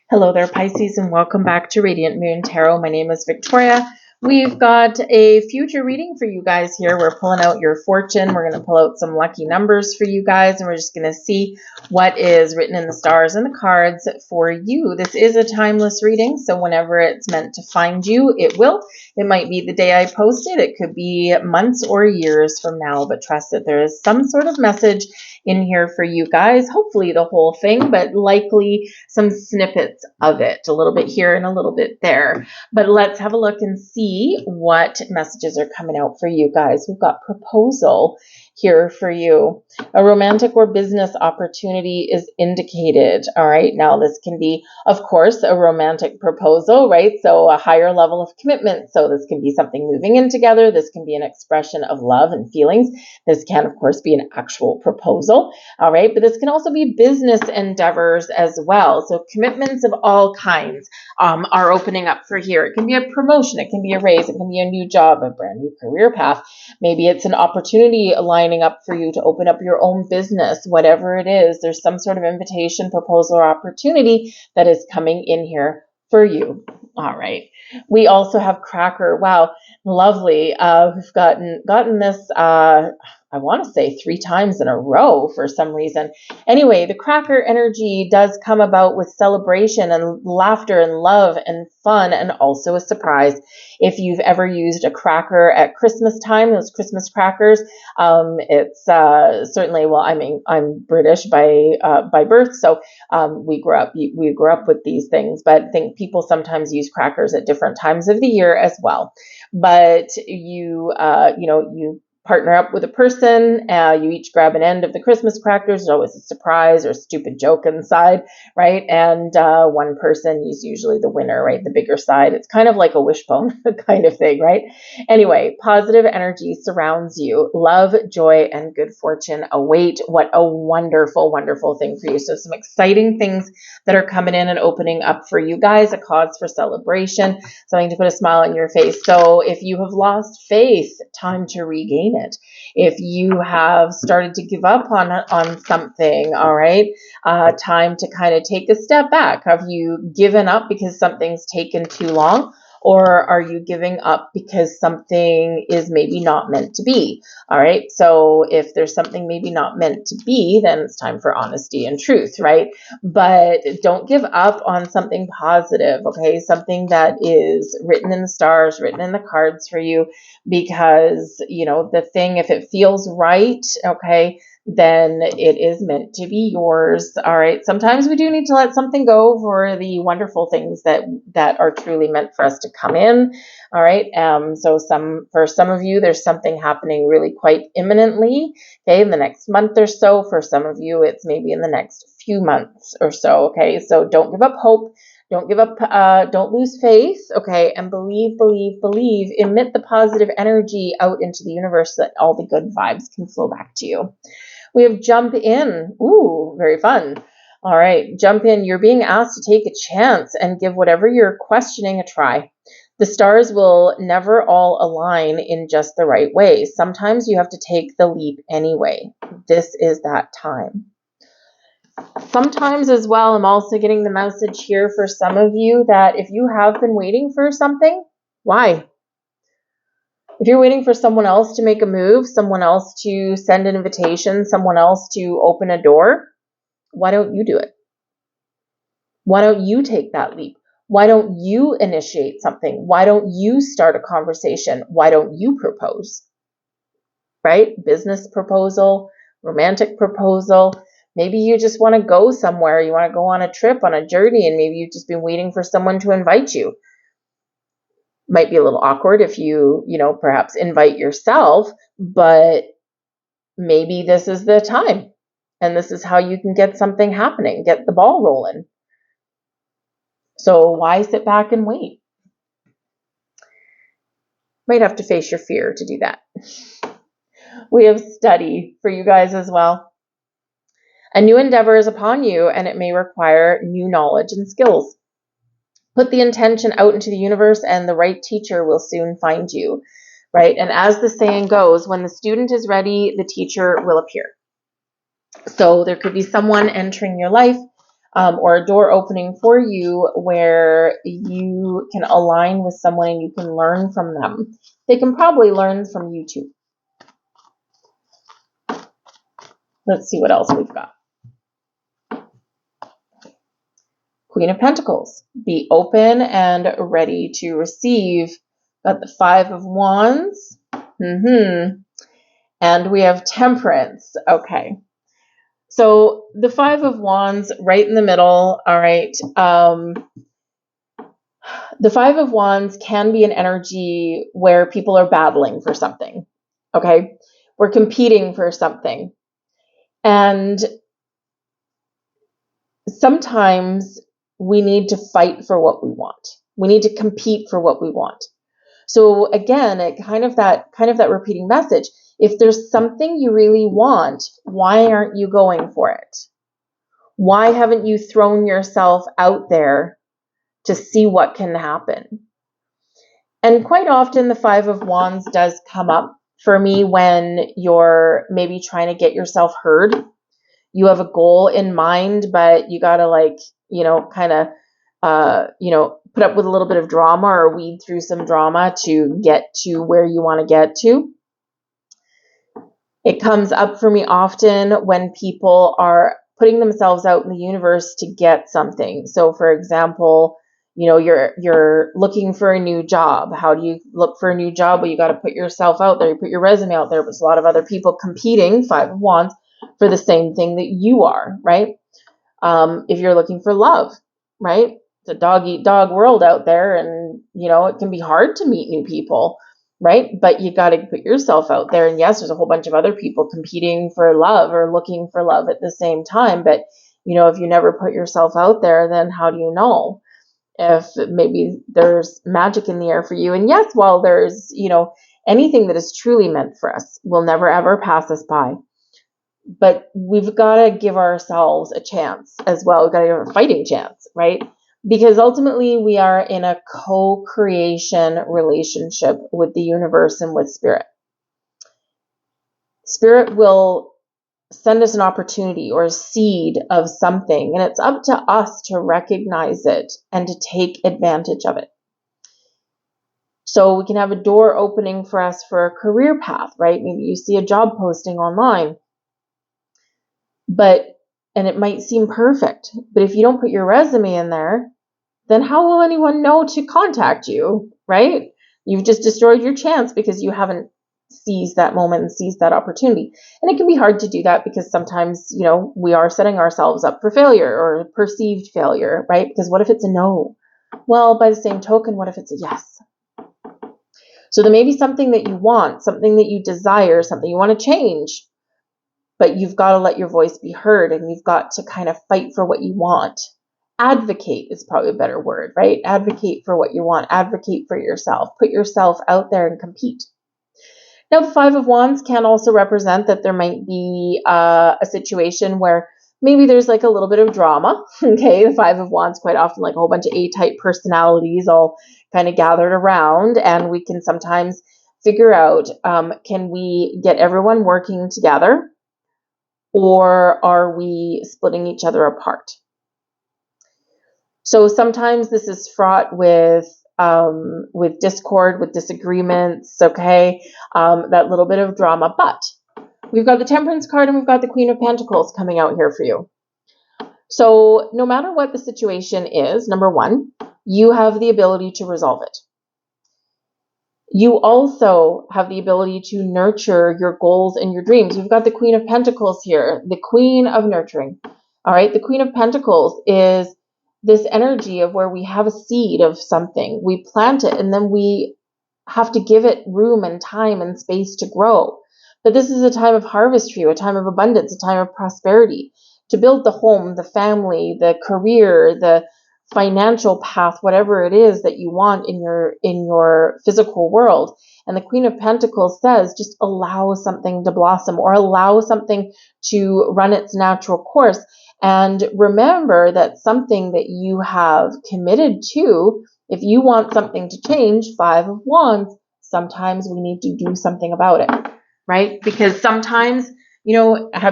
Hello there, Pisces, and welcome back to Radiant Moon Tarot. My name is Victoria. We've got a future reading for you guys here. We're pulling out your fortune. We're going to pull out some lucky numbers for you guys, and we're just going to see what is written in the stars and the cards for you. This is a timeless reading, so whenever it's meant to find you, it will. It might be the day I post it. It could be months or years from now, but trust that there is some sort of message in here for you guys. Hopefully the whole thing, but likely some snippets of it, a little bit here and a little bit there. But let's have a look and see what messages are coming out for you guys. We've got proposal here for you. A romantic or business opportunity is indicated. All right. Now this can be, of course, a romantic proposal, right? So a higher level of commitment. So this can be something moving in together. This can be an expression of love and feelings. This can, of course, be an actual proposal. All right. But this can also be business endeavors as well. So commitments of all kinds are opening up for here. It can be a promotion. It can be a raise. It can be a new job, a brand new career path. Maybe it's an opportunity lining up for you to open up your own business, whatever it is. There's some sort of invitation, proposal, or opportunity that is coming in here for you. All right. We also have cracker. Wow, lovely. We've gotten this, I want to say 3 times in a row for some reason. Anyway, the cracker energy does come about with celebration and laughter and love and fun and also a surprise. If you've ever used a cracker at Christmas time, those Christmas crackers, it's certainly, well, I mean, I'm British by birth, so we grew up with these things, but I think people sometimes use crackers at different times of the year as well. But you partner up with a person, you each grab an end of the Christmas crackers. There's always a surprise or a stupid joke inside, right? And one person is usually the winner, right? The bigger side. It's kind of like a wishbone kind of thing, right? Anyway, positive energy surrounds you. Love, joy, and good fortune await. What a wonderful, wonderful thing for you. So some exciting things that are coming in and opening up for you guys, a cause for celebration, something to put a smile on your face. So if you have lost faith, time to regain it. If you have started to give up on something, all right, time to kind of take a step back. Have you given up because something's taken too long? Or are you giving up because something is maybe not meant to be? All right. So if there's something maybe not meant to be, then it's time for honesty and truth, right? But don't give up on something positive, okay? Something that is written in the stars, written in the cards for you, because, the thing, if it feels right, okay, then it is meant to be yours. All right. Sometimes we do need to let something go for the wonderful things that are truly meant for us to come in. All right. So for some of you, there's something happening really quite imminently. Okay. In the next month or so. For some of you, it's maybe in the next few months or so. Okay. So don't give up hope. Don't give up, don't lose faith, okay, and believe, emit the positive energy out into the universe so that all the good vibes can flow back to you. We have jump in. Ooh, very fun. All right, jump in. You're being asked to take a chance and give whatever you're questioning a try. The stars will never all align in just the right way. Sometimes you have to take the leap anyway. This is that time. Sometimes as well, I'm also getting the message here for some of you that if you have been waiting for something, why? If you're waiting for someone else to make a move, someone else to send an invitation, someone else to open a door, why don't you do it? Why don't you take that leap? Why don't you initiate something? Why don't you start a conversation? Why don't you propose? Right? Business proposal, romantic proposal. Maybe you just want to go somewhere. You want to go on a trip, on a journey, and maybe you've just been waiting for someone to invite you. Might be a little awkward if you perhaps invite yourself, but maybe this is the time. And this is how you can get something happening, get the ball rolling. So why sit back and wait? Might have to face your fear to do that. We have study for you guys as well. A new endeavor is upon you, and it may require new knowledge and skills. Put the intention out into the universe, and the right teacher will soon find you, right? And as the saying goes, when the student is ready, the teacher will appear. So there could be someone entering your life or a door opening for you where you can align with someone and you can learn from them. They can probably learn from you too. Let's see what else we've got. Queen of Pentacles. Be open and ready to receive. Got the Five of Wands. And we have Temperance. Okay. So the Five of Wands right in the middle. All right. The Five of Wands can be an energy where people are battling for something. Okay. We're competing for something. And sometimes we need to fight for what we want. We need to compete for what we want. So again, it kind of that repeating message. If there's something you really want, why aren't you going for it? Why haven't you thrown yourself out there to see what can happen? And quite often the Five of Wands does come up for me when you're maybe trying to get yourself heard. You have a goal in mind, but you got to put up with a little bit of drama or weed through some drama to get to where you want to get to. It comes up for me often when people are putting themselves out in the universe to get something. So for example, you're looking for a new job. How do you look for a new job? Well, you got to put yourself out there. You put your resume out there. There's a lot of other people competing, Five of Wands, for the same thing that you are, right? If you're looking for love, right? It's a dog-eat-dog world out there, and it can be hard to meet new people, right? But you got to put yourself out there. And yes, there's a whole bunch of other people competing for love or looking for love at the same time. But if you never put yourself out there, then how do you know if maybe there's magic in the air for you? And yes, while there's anything that is truly meant for us will never ever pass us by. But we've got to give ourselves a chance as well. We've got to give a fighting chance, right? Because ultimately we are in a co-creation relationship with the universe and with Spirit. Spirit will send us an opportunity or a seed of something, and it's up to us to recognize it and to take advantage of it. So we can have a door opening for us for a career path, right? Maybe you see a job posting online. And it might seem perfect, but if you don't put your resume in there, then how will anyone know to contact you, right? You've just destroyed your chance because you haven't seized that moment and seized that opportunity. And it can be hard to do that because sometimes, we are setting ourselves up for failure or perceived failure, right? Because what if it's a no? Well, by the same token, what if it's a yes? So there may be something that you want, something that you desire, something you want to change. But you've got to let your voice be heard, and you've got to kind of fight for what you want. Advocate is probably a better word, right? Advocate for what you want. Advocate for yourself. Put yourself out there and compete. Now, the Five of Wands can also represent that there might be a situation where maybe there's like a little bit of drama. Okay, the Five of Wands quite often like a whole bunch of A-type personalities all kind of gathered around, and we can sometimes figure out, can we get everyone working together? Or are we splitting each other apart? So sometimes this is fraught with discord, with disagreements, okay? That little bit of drama. But we've got the Temperance card and we've got the Queen of Pentacles coming out here for you. So no matter what the situation is, number one, you have the ability to resolve it. You also have the ability to nurture your goals and your dreams. We've got the Queen of Pentacles here, the Queen of Nurturing. All right, the Queen of Pentacles is this energy of where we have a seed of something. We plant it and then we have to give it room and time and space to grow. But this is a time of harvest for you, a time of abundance, a time of prosperity, to build the home, the family, the career, the financial path, whatever it is that you want in your physical world. And the Queen of Pentacles says, just allow something to blossom or allow something to run its natural course. And remember that something that you have committed to, if you want something to change, Five of Wands, sometimes we need to do something about it, right? Because sometimes, if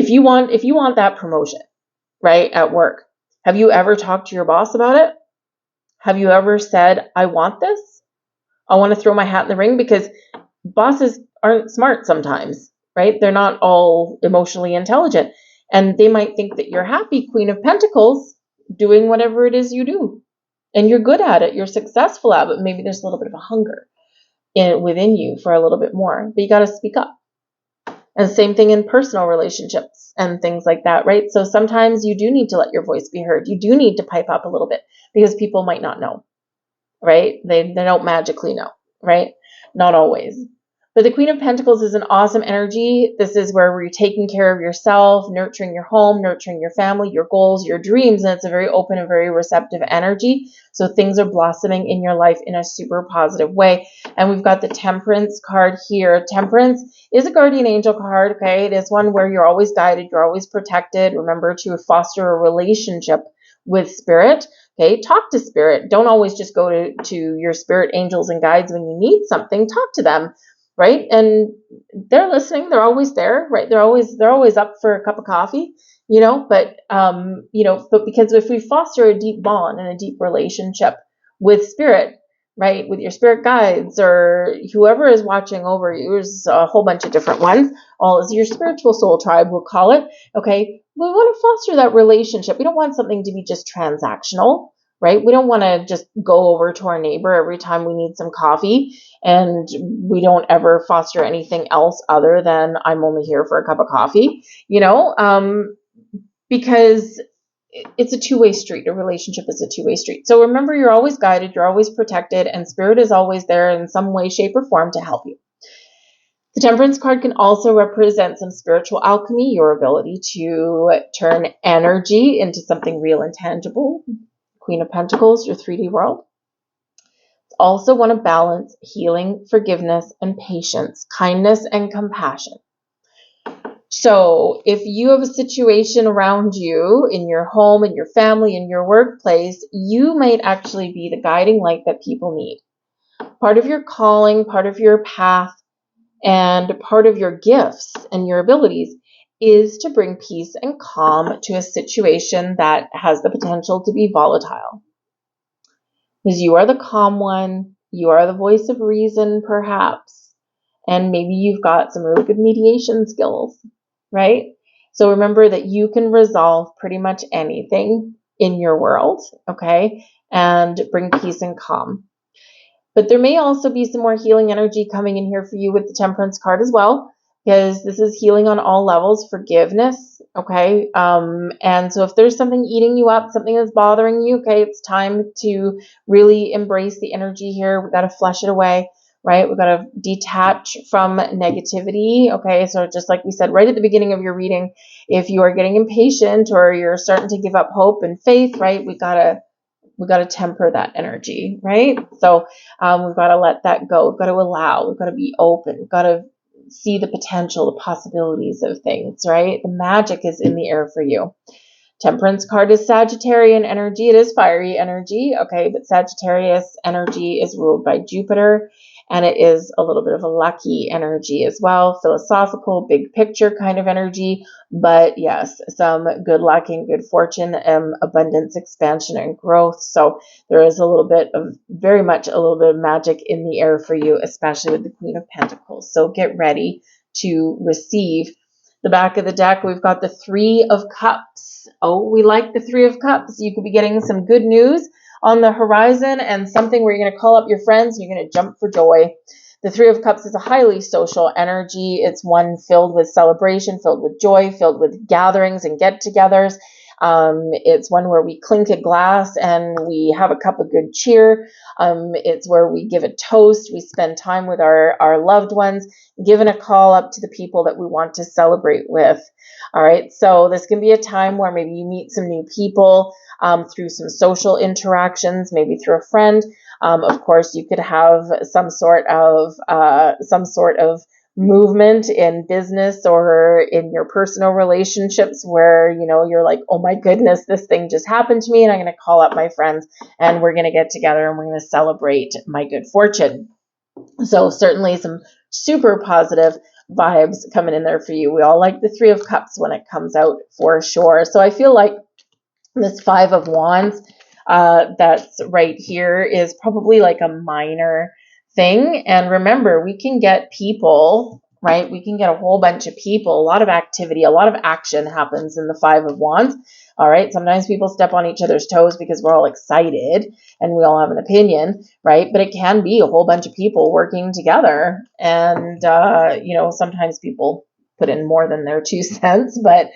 you want that promotion, right, at work? Have you ever talked to your boss about it? Have you ever said, I want this? I want to throw my hat in the ring? Because bosses aren't smart sometimes, right? They're not all emotionally intelligent. And they might think that you're happy, Queen of Pentacles, doing whatever it is you do. And you're good at it. You're successful at it. But maybe there's a little bit of a hunger within you for a little bit more. But you got to speak up. And same thing in personal relationships and things like that, right? So sometimes you do need to let your voice be heard. You do need to pipe up a little bit because people might not know, right? They don't magically know, right? Not always. But the Queen of Pentacles is an awesome energy. This is where you're taking care of yourself, nurturing your home, nurturing your family, your goals, your dreams. And it's a very open and very receptive energy. So things are blossoming in your life in a super positive way. And we've got the Temperance card here. Temperance is a guardian angel card, okay? It is one where you're always guided, you're always protected. Remember to foster a relationship with spirit. Okay, talk to spirit. Don't always just go to your spirit angels and guides when you need something. Talk to them, right? And they're listening. They're always there, right? They're always up for a cup of coffee, but because if we foster a deep bond and a deep relationship with spirit, right, with your spirit guides or whoever is watching over you, there's a whole bunch of different ones. All is your spiritual soul tribe, we'll call it. Okay, we want to foster that relationship. We don't want something to be just transactional, right? We don't want to just go over to our neighbor every time we need some coffee, and we don't ever foster anything else other than I'm only here for a cup of coffee, because it's a two-way street. A relationship is a two-way street. So remember, you're always guided, you're always protected, and spirit is always there in some way, shape, or form to help you. The Temperance card can also represent some spiritual alchemy, your ability to turn energy into something real and tangible. Queen of Pentacles, your 3D world. Also want to balance healing, forgiveness, and patience, kindness, and compassion. So if you have a situation around you in your home, in your family, in your workplace, you might actually be the guiding light that people need. Part of your calling, part of your path, and part of your gifts and your abilities is to bring peace and calm to a situation that has the potential to be volatile. Because you are the calm one, you are the voice of reason, perhaps, and maybe you've got some really good mediation skills, right? So remember that you can resolve pretty much anything in your world, okay, and bring peace and calm. But there may also be some more healing energy coming in here for you with the Temperance card as well, because this is healing on all levels, forgiveness, okay? And so if there's something eating you up, something that's bothering you, okay, it's time to really embrace the energy here. We've got to flush it away, right? We've got to detach from negativity, okay? So just like we said right at the beginning of your reading, if you are getting impatient or you're starting to give up hope and faith, right, we got to temper that energy, right? So we've got to let that go. We've got to allow. We've got to be open. We've got to see the potential, the possibilities of things, right? The magic is in the air for you. Temperance card is Sagittarian energy. It is fiery energy, okay? But Sagittarius energy is ruled by Jupiter, and it is a little bit of a lucky energy as well, philosophical, big picture kind of energy. But yes, some good luck and good fortune, abundance, expansion, and growth. So there is very much a little bit of magic in the air for you, especially with the Queen of Pentacles. So get ready to receive. The back of the deck, we've got the Three of Cups. Oh, we like the Three of Cups. You could be getting some good news on the horizon and something where you're going to call up your friends and you're going to jump for joy. The Three of Cups is a highly social energy. It's one filled with celebration, filled with joy, filled with gatherings and get-togethers. It's one where we clink a glass and we have a cup of good cheer. It's where we give a toast. We spend time with our loved ones, giving a call up to the people that we want to celebrate with. All right. So this can be a time where maybe you meet some new people through some social interactions, maybe through a friend. Of course, you could have some sort of movement in business or in your personal relationships where, you're like, oh my goodness, this thing just happened to me and I'm going to call up my friends and we're going to get together and we're going to celebrate my good fortune. So certainly some super positive vibes coming in there for you. We all like the Three of Cups when it comes out for sure. So I feel like This Five of Wands that's right here is probably like a minor thing. And remember, we can get people, right? We can get a whole bunch of people, a lot of activity, a lot of action happens in the Five of Wands. All right. Sometimes people step on each other's toes because we're all excited and we all have an opinion, right? But it can be a whole bunch of people working together. And, sometimes people put in more than their 2 cents, but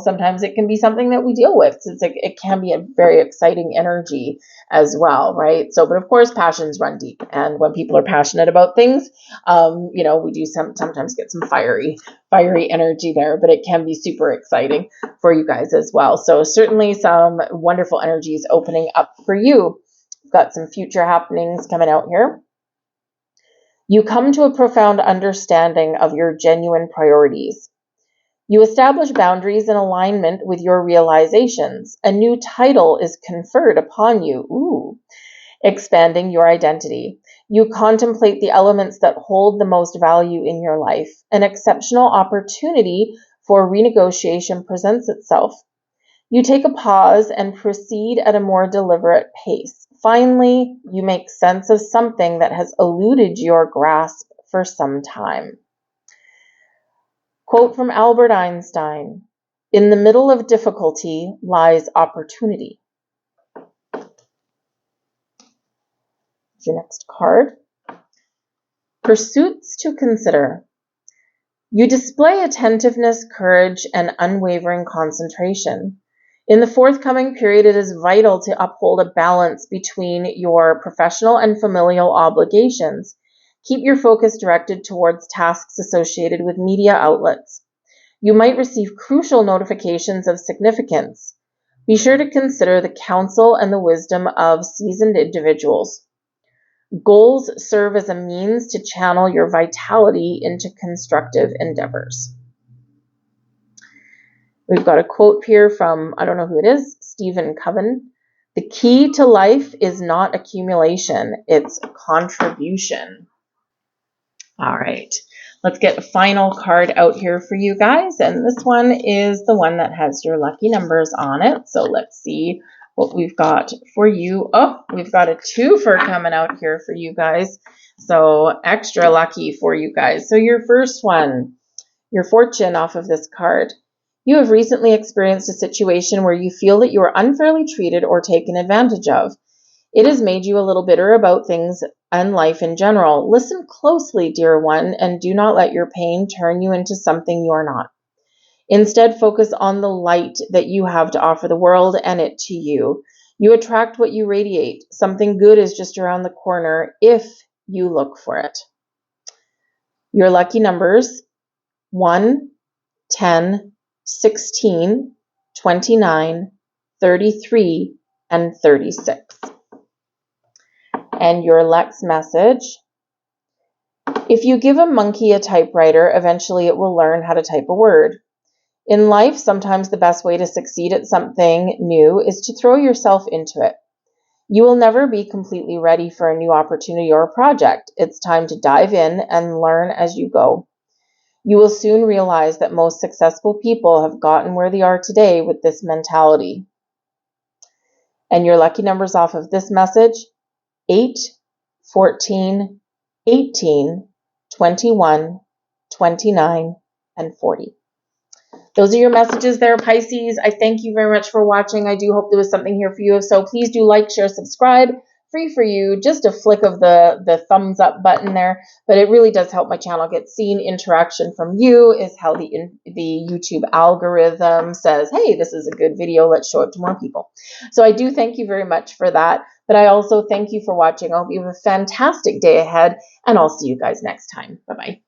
sometimes it can be something that we deal with. So it can be a very exciting energy as well, right? So, but of course, passions run deep, and when people are passionate about things, we do sometimes get some fiery energy there, but it can be super exciting for you guys as well. So certainly some wonderful energies opening up for you. We've got some future happenings coming out here. You come to a profound understanding of your genuine priorities. You establish boundaries in alignment with your realizations. A new title is conferred upon you, expanding your identity. You contemplate the elements that hold the most value in your life. An exceptional opportunity for renegotiation presents itself. You take a pause and proceed at a more deliberate pace. Finally, you make sense of something that has eluded your grasp for some time. Quote from Albert Einstein, "In the middle of difficulty lies opportunity." Your next card. Pursuits to consider. You display attentiveness, courage, and unwavering concentration. In the forthcoming period, it is vital to uphold a balance between your professional and familial obligations. Keep your focus directed towards tasks associated with media outlets. You might receive crucial notifications of significance. Be sure to consider the counsel and the wisdom of seasoned individuals. Goals serve as a means to channel your vitality into constructive endeavors. We've got a quote here from, I don't know who it is, Stephen Coven. "The key to life is not accumulation, it's contribution." All right, let's get a final card out here for you guys. And this one is the one that has your lucky numbers on it. So let's see what we've got for you. Oh, we've got a twofer coming out here for you guys. So extra lucky for you guys. So your first one, your fortune off of this card. You have recently experienced a situation where you feel that you are unfairly treated or taken advantage of. It has made you a little bitter about things and life in general. Listen closely, dear one, and do not let your pain turn you into something you are not. Instead, focus on the light that you have to offer the world and it to you. You attract what you radiate. Something good is just around the corner if you look for it. Your lucky numbers: 1, 10, 16, 29, 33, and 36. And your Lex message: if you give a monkey a typewriter, eventually it will learn how to type a word. In life, sometimes the best way to succeed at something new is to throw yourself into it. You will never be completely ready for a new opportunity or project. It's time to dive in and learn as you go. You will soon realize that most successful people have gotten where they are today with this mentality. And your lucky numbers off of this message: 8, 14, 18, 21, 29, and 40. Those are your messages there, Pisces. I thank you very much for watching. I do hope there was something here for you. So please do like, share, subscribe. Free for you. Just a flick of the thumbs up button there. But it really does help my channel get seen. Interaction from you is how the YouTube algorithm says, hey, this is a good video. Let's show it to more people. So I do thank you very much for that. But I also thank you for watching. I hope you have a fantastic day ahead. And I'll see you guys next time. Bye-bye.